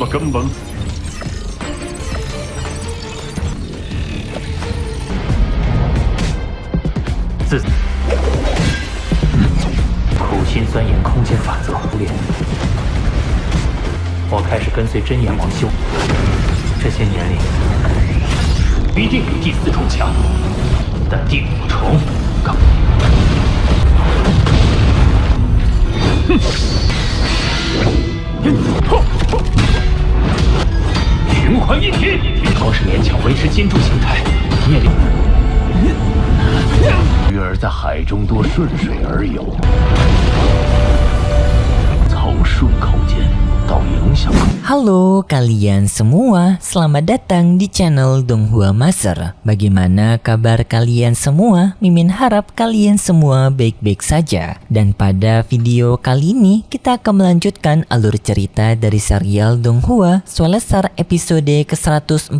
的根本。苦心钻研空间法则，我开始跟随真眼王修。这些年里，一定比第4重强，但第5重更。循环一体，光是勉强维持金柱形态，灭力。鱼儿在海中多顺水而游，从顺空间到影响。 Halo kalian semua, selamat datang di channel Donghua Master. Bagaimana kabar kalian semua? Mimin harap kalian semua baik-baik saja. Dan pada video kali ini kita akan melanjutkan alur cerita dari serial Donghua Soulstar episode ke-147.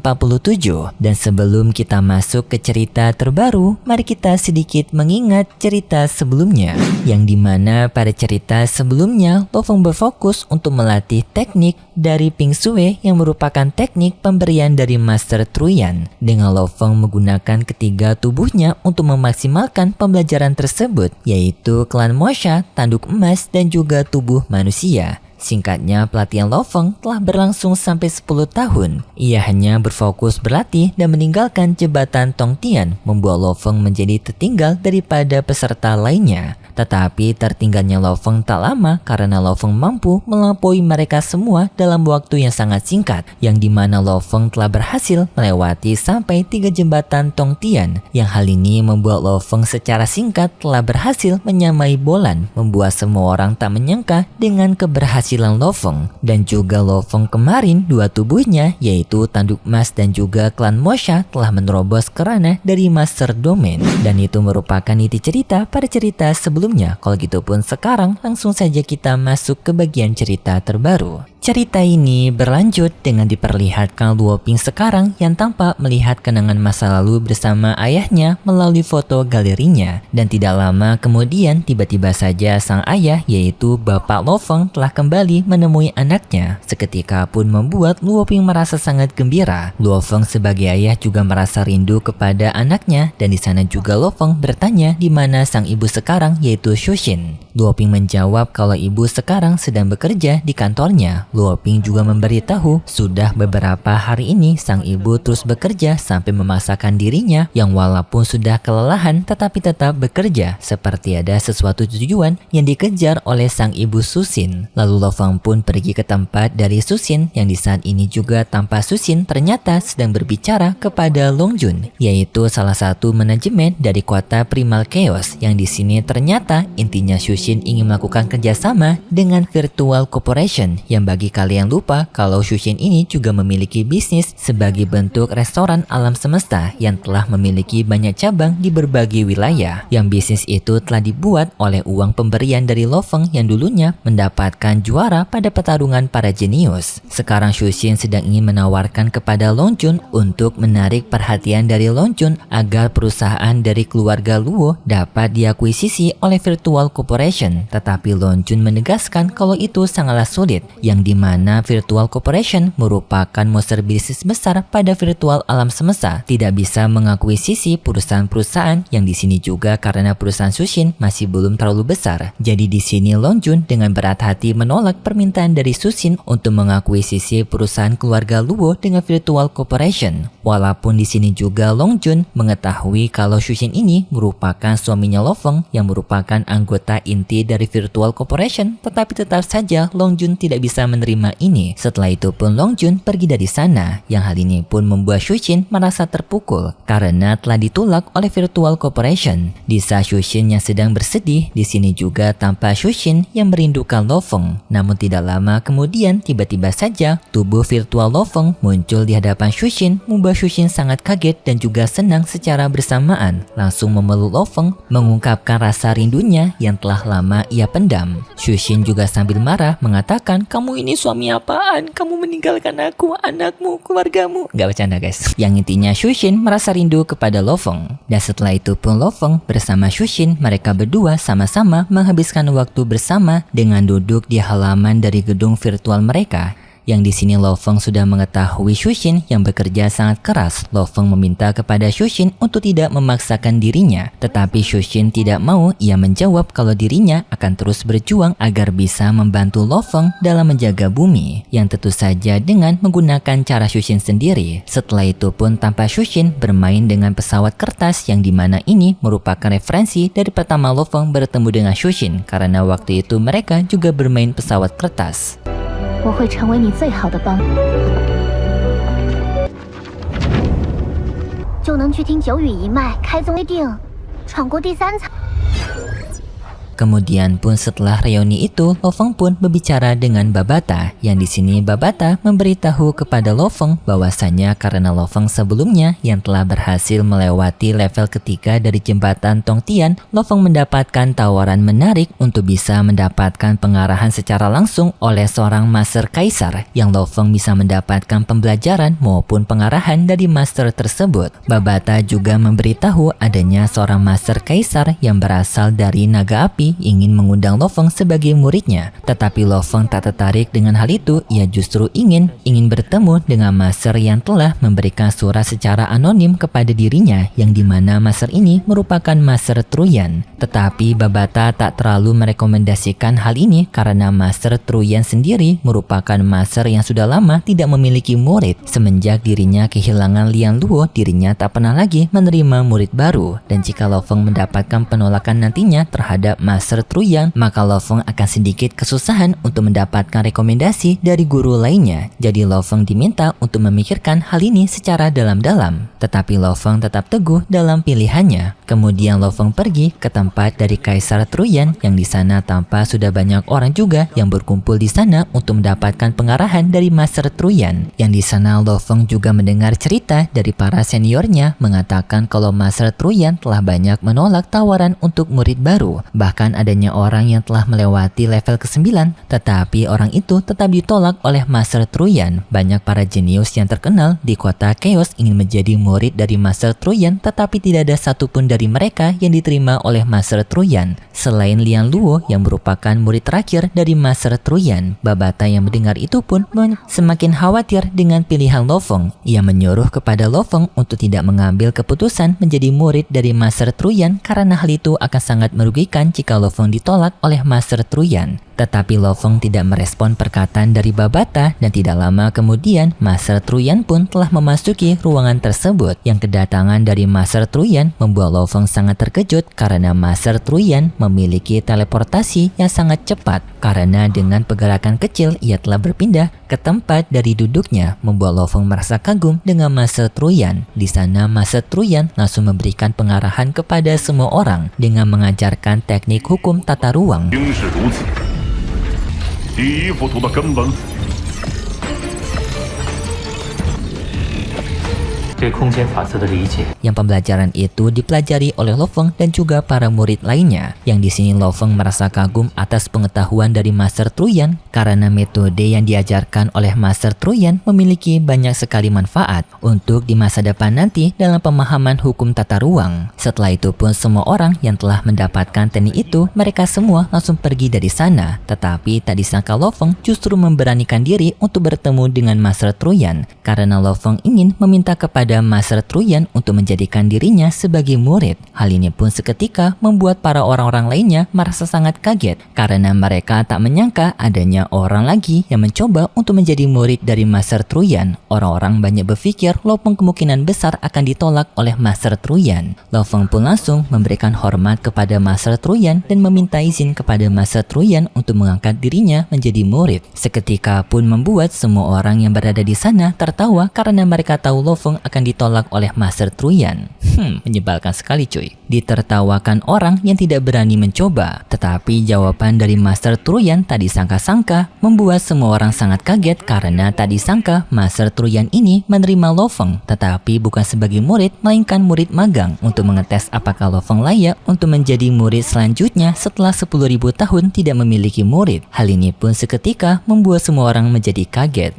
Dan sebelum kita masuk ke cerita terbaru, mari kita sedikit mengingat cerita sebelumnya, yang dimana pada cerita sebelumnya Lofeng berfokus untuk melatih teknik dari Ping Sue yang merupakan teknik pemberian dari Master Truyan, dengan Lofeng menggunakan ketiga tubuhnya untuk memaksimalkan pembelajaran tersebut, yaitu klan Mosha, tanduk emas, dan juga tubuh manusia. Singkatnya, pelatihan Lofeng telah berlangsung sampai 10 tahun. Ia hanya berfokus berlatih dan meninggalkan jembatan Tongtian, membuat Lofeng menjadi tertinggal daripada peserta lainnya. Tetapi tertinggalnya Lofeng tak lama karena Lofeng mampu melampaui mereka semua dalam waktu yang sangat singkat, yang dimana Lofeng telah berhasil melewati sampai 3 jembatan Tongtian, yang hal ini membuat Lofeng secara singkat telah berhasil menyamai Bolan, membuat semua orang tak menyangka dengan keberhasilan Lofeng. Dan juga Lofeng kemarin, dua tubuhnya yaitu tanduk emas dan juga klan Mosha telah menerobos ke ranah dari Master Domain, dan itu merupakan inti cerita pada cerita sebelumnya. Kalau gitu pun sekarang langsung saja kita masuk ke bagian cerita terbaru. Cerita ini berlanjut dengan diperlihatkan Luo Ping sekarang yang tampak melihat kenangan masa lalu bersama ayahnya melalui foto galerinya. Dan tidak lama kemudian tiba-tiba saja sang ayah yaitu Bapak Lofeng telah kembali menemui anaknya. Seketika pun membuat Luo Ping merasa sangat gembira. Lofeng sebagai ayah juga merasa rindu kepada anaknya, dan di sana juga Lofeng bertanya di mana sang ibu sekarang yaitu Shushin. Luo Ping menjawab kalau ibu sekarang sedang bekerja di kantornya. Luo Ping juga memberitahu sudah beberapa hari ini sang ibu terus bekerja sampai memaksakan dirinya yang walaupun sudah kelelahan tetapi tetap bekerja seperti ada sesuatu tujuan yang dikejar oleh sang ibu Susin. Lalu Lofeng pun pergi ke tempat dari Susin, yang di saat ini juga tanpa Susin ternyata sedang berbicara kepada Long Jun, yaitu salah satu manajemen dari kota Primal Chaos, yang di sini ternyata intinya Shushin ingin melakukan kerjasama dengan Virtual Corporation, yang bagi kalian lupa kalau Shushin ini juga memiliki bisnis sebagai bentuk restoran alam semesta yang telah memiliki banyak cabang di berbagai wilayah, yang bisnis itu telah dibuat oleh uang pemberian dari Lofeng yang dulunya mendapatkan juara pada pertarungan para jenius. Sekarang Shushin sedang ingin menawarkan kepada Long Jun untuk menarik perhatian dari Long Jun agar perusahaan dari keluarga Luo dapat diakuisisi oleh Virtual Corporation, tetapi Long Jun menegaskan kalau itu sangatlah sulit, yang dimana Virtual Corporation merupakan monster bisnis besar pada virtual alam semesta, tidak bisa mengakuisisi perusahaan-perusahaan yang di sini juga karena perusahaan Shushin masih belum terlalu besar. Jadi di sini Long Jun dengan berat hati menolak permintaan dari Shushin untuk mengakuisisi perusahaan keluarga Luo dengan Virtual Corporation. Walaupun di sini juga Long Jun mengetahui kalau Shushin ini merupakan suaminya Lofeng yang merupakan anggota inti dari Virtual Corporation, tetapi tetap saja Long Jun tidak bisa menerima ini. Setelah itu pun Long Jun pergi dari sana, yang hal ini pun membuat Shushin merasa terpukul karena telah ditolak oleh Virtual Corporation. Di saat Shushin yang sedang bersedih, di sini juga tampak Shushin yang merindukan Lofeng. Namun tidak lama kemudian tiba-tiba saja tubuh virtual Lofeng muncul di hadapan Shushin, membuat Shushin sangat kaget dan juga senang secara bersamaan. Langsung memeluk Lofeng, mengungkapkan rasa rindunya yang telah lama ia pendam. Shushin juga sambil marah mengatakan, "Kamu ini suami apaan? Kamu meninggalkan aku, anakmu, keluargamu." Gak bercanda guys. Yang intinya Shushin merasa rindu kepada Lofeng. Dan setelah itu pun Lofeng bersama Shushin, mereka berdua sama-sama menghabiskan waktu bersama dengan duduk di halaman dari gedung virtual mereka, Yang di sini Lo Feng sudah mengetahui Shu Xin yang bekerja sangat keras. Lo Feng meminta kepada Shu Xin untuk tidak memaksakan dirinya, tetapi Shu Xin tidak mau. Ia menjawab kalau dirinya akan terus berjuang agar bisa membantu Lo Feng dalam menjaga bumi, yang tentu saja dengan menggunakan cara Shu Xin sendiri. Setelah itu pun tanpa Shu Xin bermain dengan pesawat kertas, yang dimana ini merupakan referensi dari pertama Lo Feng bertemu dengan Shu Xin, karena waktu itu mereka juga bermain pesawat kertas. 我会成为你最好的帮，就能去听九羽一脉开宗立定，闯过第3层。 Kemudian pun setelah reuni itu, Lo Feng pun berbicara dengan Babata, yang di sini Babata memberitahu kepada Lo Feng bahwasanya karena Lo Feng sebelumnya yang telah berhasil melewati level ketiga dari jembatan Tongtian, Lo Feng mendapatkan tawaran menarik untuk bisa mendapatkan pengarahan secara langsung oleh seorang Master Kaisar, yang Lo Feng bisa mendapatkan pembelajaran maupun pengarahan dari Master tersebut. Babata juga memberitahu adanya seorang Master Kaisar yang berasal dari naga api ingin mengundang Lo Feng sebagai muridnya, tetapi Lo Feng tak tertarik dengan hal itu. Ia justru ingin bertemu dengan Master yang telah memberikan surat secara anonim kepada dirinya, yang dimana Master ini merupakan Master Truyan. Tetapi Babata tak terlalu merekomendasikan hal ini karena Master Truyan sendiri merupakan Master yang sudah lama tidak memiliki murid. Semenjak dirinya kehilangan Lian Luo, dirinya tak pernah lagi menerima murid baru, dan jika Lo Feng mendapatkan penolakan nantinya terhadap Master Truyan, maka Lo Feng akan sedikit kesusahan untuk mendapatkan rekomendasi dari guru lainnya. Jadi Lo Feng diminta untuk memikirkan hal ini secara dalam-dalam. Tetapi Lo Feng tetap teguh dalam pilihannya. Kemudian Lo Feng pergi ke tempat dari Kaisar Truyan, yang di sana tampak sudah banyak orang juga yang berkumpul di sana untuk mendapatkan pengarahan dari Master Truyan. Yang di sana Lo Feng juga mendengar cerita dari para seniornya mengatakan kalau Master Truyan telah banyak menolak tawaran untuk murid baru. Bahkan adanya orang yang telah melewati level ke-9, tetapi orang itu tetap ditolak oleh Master Truyan. Banyak para jenius yang terkenal di kota Chaos ingin menjadi murid dari Master Truyan, tetapi tidak ada satupun dari mereka yang diterima oleh Master Truyan selain Lian Luo yang merupakan murid terakhir dari Master Truyan. Babata yang mendengar itu pun semakin khawatir dengan pilihan Lo Feng. Ia menyuruh kepada Lo Feng untuk tidak mengambil keputusan menjadi murid dari Master Truyan karena hal itu akan sangat merugikan jika Lo Feng ditolak oleh Master Truyan. Tetapi Lo Feng tidak merespon perkataan dari Babata, dan tidak lama kemudian Master Truyan pun telah memasuki ruangan tersebut. Yang kedatangan dari Master Truyan membuat Lo Feng sangat terkejut karena Master Truyan memiliki teleportasi yang sangat cepat. Karena dengan pergerakan kecil ia telah berpindah ke tempat dari duduknya, membuat Lo Feng merasa kagum dengan Master Truyan. Di sana Master Truyan langsung memberikan pengarahan kepada semua orang dengan mengajarkan teknik hukum tata ruang. 第一幅图的根本。 对空间法则的理解。 Yang pembelajaran itu dipelajari oleh Lo Feng dan juga para murid lainnya. Yang di sini Lo Feng merasa kagum atas pengetahuan dari Master Truyan karena metode yang diajarkan oleh Master Truyan memiliki banyak sekali manfaat untuk di masa depan nanti dalam pemahaman hukum tata ruang. Setelah itu pun semua orang yang telah mendapatkan teknik itu, mereka semua langsung pergi dari sana. Tetapi tak disangka Lo Feng justru memberanikan diri untuk bertemu dengan Master Truyan karena Lo Feng ingin meminta kepada Master Truyan untuk menjadikan dirinya sebagai murid. Hal ini pun seketika membuat para orang-orang lainnya merasa sangat kaget karena mereka tak menyangka adanya orang lagi yang mencoba untuk menjadi murid dari Master Truyan. Orang-orang banyak berpikir Lo Feng kemungkinan besar akan ditolak oleh Master Truyan. Lo Feng pun langsung memberikan hormat kepada Master Truyan dan meminta izin kepada Master Truyan untuk mengangkat dirinya menjadi murid. Seketika pun membuat semua orang yang berada di sana tertawa karena mereka tahu Lo Feng akan ditolak oleh Master Truyan. Menyebalkan sekali cuy. Ditertawakan orang yang tidak berani mencoba. Tetapi jawaban dari Master Truyan tak disangka-sangka membuat semua orang sangat kaget karena tak disangka Master Truyan ini menerima Lo Feng, tetapi bukan sebagai murid melainkan murid magang untuk mengetes apakah Lo Feng layak untuk menjadi murid selanjutnya setelah 10.000 tahun tidak memiliki murid. Hal ini pun seketika membuat semua orang menjadi kaget.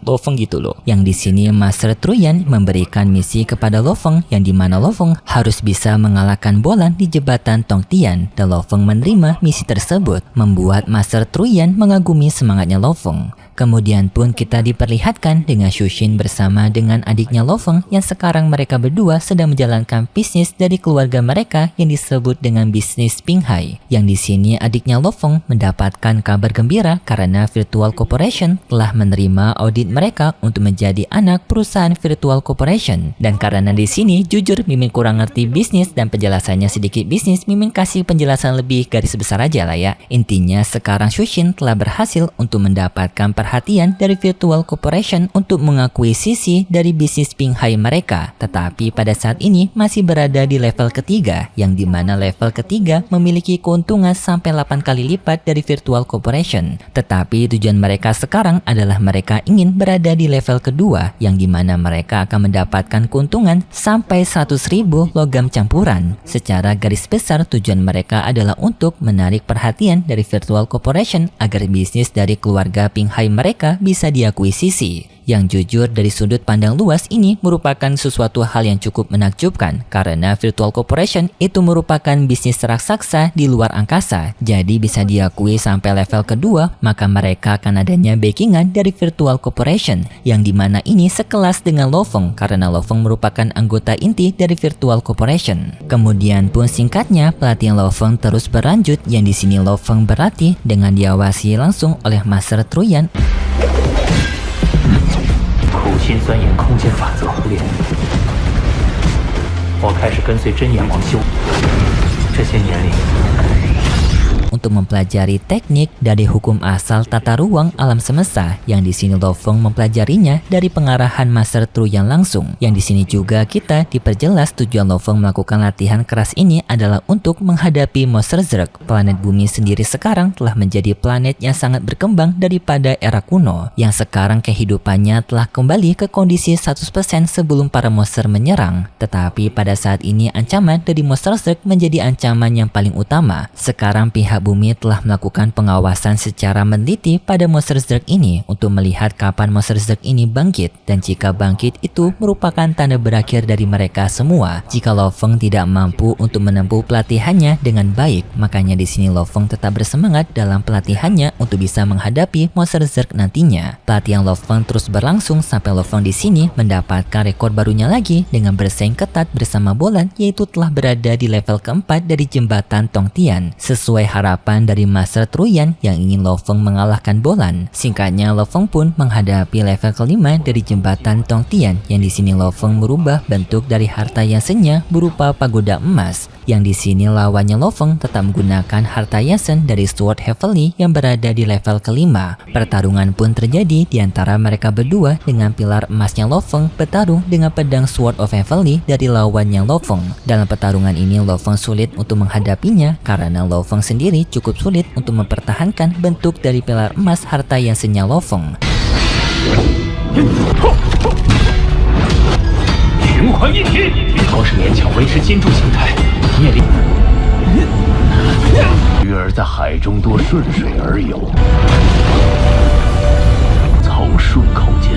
Lo Feng gitu loh. Yang di sini Master Truyan memberikan misi kepada Lo Feng yang dimana Lo Feng harus bisa mengalahkan Bolan di jembatan Tongtian, dan Lo Feng menerima misi tersebut, membuat Master Truyan mengagumi semangatnya Lo Feng. Kemudian pun kita diperlihatkan dengan Shushin bersama dengan adiknya Lo Feng yang sekarang mereka berdua sedang menjalankan bisnis dari keluarga mereka yang disebut dengan bisnis Pinghai. Yang di sini adiknya Lo Feng mendapatkan kabar gembira karena Virtual Corporation telah menerima audit mereka untuk menjadi anak perusahaan Virtual Corporation. Dan karena di sini jujur Mimin kurang ngerti bisnis dan penjelasannya sedikit bisnis, Mimin kasih penjelasan lebih garis besar aja lah ya. Intinya sekarang Shushin telah berhasil untuk mendapatkan perhatian dari Virtual Corporation untuk mengakuisisi dari bisnis Pinghai mereka. Tetapi pada saat ini masih berada di level ketiga, yang dimana level ketiga memiliki keuntungan sampai 8 kali lipat dari Virtual Corporation. Tetapi tujuan mereka sekarang adalah mereka ingin berada di level kedua, yang dimana mereka akan mendapatkan keuntungan sampai 100.000 logam campuran. Secara garis besar tujuan mereka adalah untuk menarik perhatian dari Virtual Corporation agar bisnis dari keluarga Pinghai mereka bisa diakuisisi. Yang jujur dari sudut pandang luas ini merupakan sesuatu hal yang cukup menakjubkan karena Virtual Corporation itu merupakan bisnis raksasa di luar angkasa. Jadi bisa diakui sampai level kedua, maka mereka akan adanya backingan dari Virtual Corporation yang dimana ini sekelas dengan Lo Feng karena Lo Feng merupakan anggota inti dari Virtual Corporation. Kemudian pun singkatnya pelatihan Lo Feng terus berlanjut, yang di sini Lo Feng berlatih dengan diawasi langsung oleh Master Truyan. 苦心钻研空间法则红莲，我开始跟随真眼王修。这些年里， untuk mempelajari teknik dari hukum asal tata ruang alam semesta, yang di sini Lo Feng mempelajarinya dari pengarahan Master Truyan langsung. Yang di sini juga kita diperjelas tujuan Lo Feng melakukan latihan keras ini adalah untuk menghadapi monster Zerg. Planet bumi sendiri sekarang telah menjadi planet yang sangat berkembang daripada era kuno, yang sekarang kehidupannya telah kembali ke kondisi 100% sebelum para monster menyerang. Tetapi pada saat ini ancaman dari monster Zerg menjadi ancaman yang paling utama. Sekarang pihak bumi telah melakukan pengawasan secara meneliti pada monster Zerg ini untuk melihat kapan monster Zerg ini bangkit, dan jika bangkit itu merupakan tanda berakhir dari mereka semua. Jika Lo Feng tidak mampu untuk menempuh pelatihannya dengan baik, makanya di sini Lo Feng tetap bersemangat dalam pelatihannya untuk bisa menghadapi monster Zerg nantinya. Pelatihan Lo Feng terus berlangsung sampai Lo Feng di sini mendapatkan rekor barunya lagi dengan bersaing ketat bersama Bolan, yaitu telah berada di level keempat dari jembatan Tongtian sesuai harapan dari Master Truyan yang ingin Lo Feng mengalahkan Bolan. Singkatnya Lo Feng pun menghadapi level kelima dari jembatan Tongtian, yang di sini Lo Feng merubah bentuk dari harta Yansen-nya berupa pagoda emas. Yang di sini lawannya Lo Feng tetap menggunakan harta Yansen dari Sword Heavily yang berada di level kelima. Pertarungan pun terjadi di antara mereka berdua dengan pilar emasnya Lo Feng bertarung dengan pedang Sword of Heavily dari lawannya Lo Feng. Dalam pertarungan ini Lo Feng sulit untuk menghadapinya karena Lo Feng sendiri cukup sulit untuk mempertahankan bentuk dari pilar emas harta Yansen-nya Lo Feng. 循环一体，光是勉强维持金柱形态，业力。鱼儿在海中多，顺水而游。从顺空间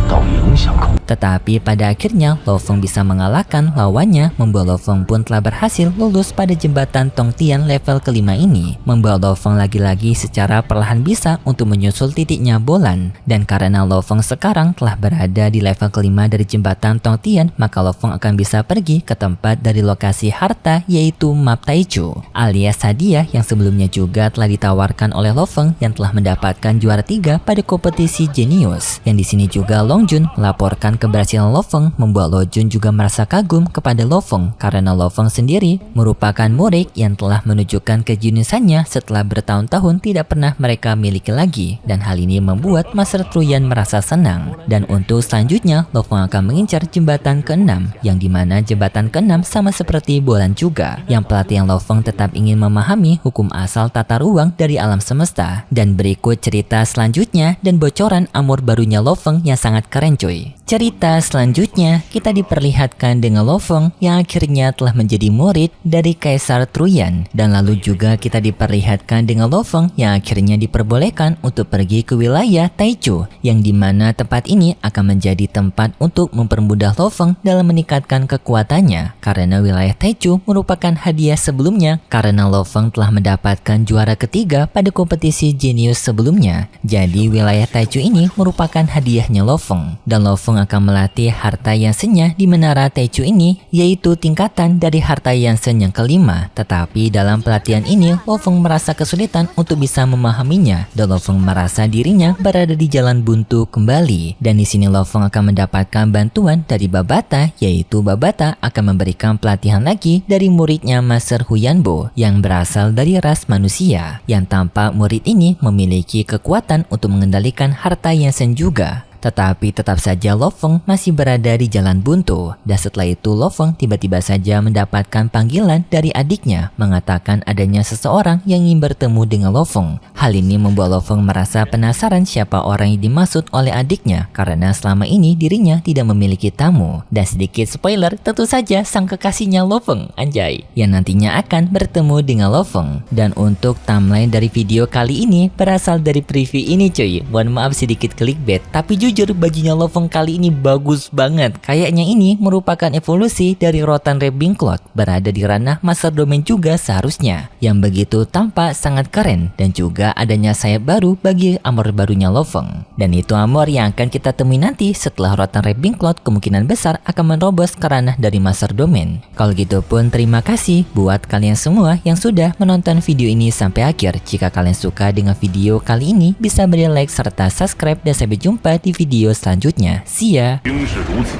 到影响空。 Tetapi pada akhirnya Lo Feng bisa mengalahkan lawannya, membuat Lo Feng pun telah berhasil lulus pada jembatan Tongtian level kelima ini, membuat Lo Feng lagi-lagi secara perlahan bisa untuk menyusul titiknya Bolan. Dan karena Lo Feng sekarang telah berada di level kelima dari jembatan Tongtian, maka Lo Feng akan bisa pergi ke tempat dari lokasi harta, yaitu Map Taichu, alias hadiah yang sebelumnya juga telah ditawarkan oleh Lo Feng yang telah mendapatkan juara 3 pada kompetisi Genius. Yang di sini juga Long Jun melaporkan keberhasilan Lo Feng, membuat Lo Jun juga merasa kagum kepada Lo Feng karena Lo Feng sendiri merupakan murid yang telah menunjukkan kejeniusannya setelah bertahun-tahun tidak pernah mereka miliki lagi, dan hal ini membuat Master Truyan merasa senang. Dan untuk selanjutnya Lo Feng akan mengincar jembatan ke-6, yang dimana jembatan ke-6 sama seperti Bolan juga, yang pelatihan Lo Feng tetap ingin memahami hukum asal tata ruang dari alam semesta. Dan berikut cerita selanjutnya dan bocoran armor barunya Lo Feng yang sangat sangat keren cuy. Cerita selanjutnya kita diperlihatkan dengan Lo Feng yang akhirnya telah menjadi murid dari Kaisar Truyan, dan lalu juga kita diperlihatkan dengan Lo Feng yang akhirnya diperbolehkan untuk pergi ke wilayah Taichu, yang dimana tempat ini akan menjadi tempat untuk mempermudah Lo Feng dalam meningkatkan kekuatannya, karena wilayah Taichu merupakan hadiah sebelumnya karena Lo Feng telah mendapatkan juara ketiga pada kompetisi jenius sebelumnya. Jadi wilayah Taichu ini merupakan hadiahnya Lo Feng, dan Lo Feng akan melatih harta Yansen-nya di menara Taichu ini, yaitu tingkatan dari harta Yansen yang kelima. Tetapi dalam pelatihan ini Lo Feng merasa kesulitan untuk bisa memahaminya, dan Lo Feng merasa dirinya berada di jalan buntu kembali. Dan di sini Lo Feng akan mendapatkan bantuan dari Babata, yaitu Babata akan memberikan pelatihan lagi dari muridnya Master Huyanbo yang berasal dari ras manusia, yang tampak murid ini memiliki kekuatan untuk mengendalikan harta Yansen juga. Tetapi tetap saja Lo Feng masih berada di jalan buntu, dan setelah itu Lo Feng tiba-tiba saja mendapatkan panggilan dari adiknya mengatakan adanya seseorang yang ingin bertemu dengan Lo Feng. Hal ini membuat Lo Feng merasa penasaran siapa orang yang dimaksud oleh adiknya, karena selama ini dirinya tidak memiliki tamu. Dan sedikit spoiler, tentu saja sang kekasihnya Lo Feng, anjay, yang nantinya akan bertemu dengan Lo Feng. Dan untuk timeline dari video kali ini berasal dari preview ini cuy. Mohon maaf sedikit clickbait, tapi jujur bajunya Lo Feng kali ini bagus banget. Kayaknya ini merupakan evolusi dari Rotan Ravenclaw, berada di ranah Master Domain juga seharusnya, yang begitu tampak sangat keren, dan juga adanya sayap baru bagi armor barunya Lo Feng. Dan itu armor yang akan kita temui nanti setelah Rotan Ravenclaw kemungkinan besar akan menerobos ke ranah dari Master Domain. Kalau gitu pun terima kasih buat kalian semua yang sudah menonton video ini sampai akhir. Jika kalian suka dengan video kali ini, bisa beri like serta subscribe, dan sampai jumpa di video selanjutnya. See ya. 应是如此。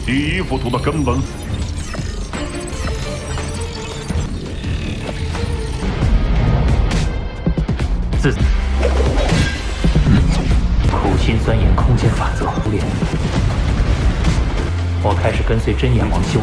第一幅图的根本。苦心钻研空间法则，我开始跟随真眼王修。